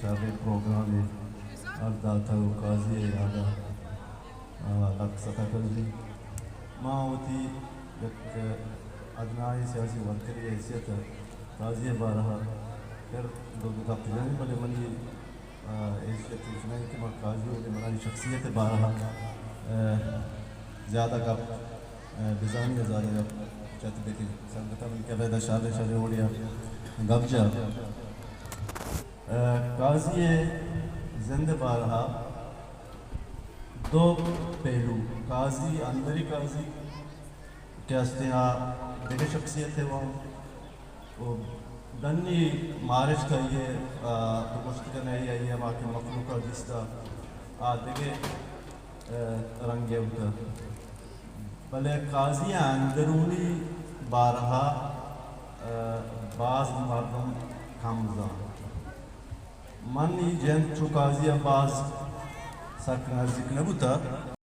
شاغل programme ارداتا و قاضی آدا لک سطح کردی ما ہوتی یک ادنائی سیاسی ورکری حیثیت قاضی بارہا پھر لوگ دفت جانے بلے منی حیثیت چنائیں کہ میں قاضی ہوگی منانی شخصیت بارہا زیادہ کپ بزانی زیادہ کپ چاہتے دیکھیں سنگتا من کے بیدہ شادے شادے ہوڑیا گب جا قاضی زند بارہا دو پہلو قاضی اندری قاضی کہ استہا دیکھے شخصیت ہے وہ دنی مارش کا یہ مشکل نہیں ہے وہاں کے مخلوقہ جس کا دیکھے رنگے ہوتا بلے قاضی اندرونی بارہا بعض مردم کمزان من جن چو قاضی بعض سک نزدیک نبوتا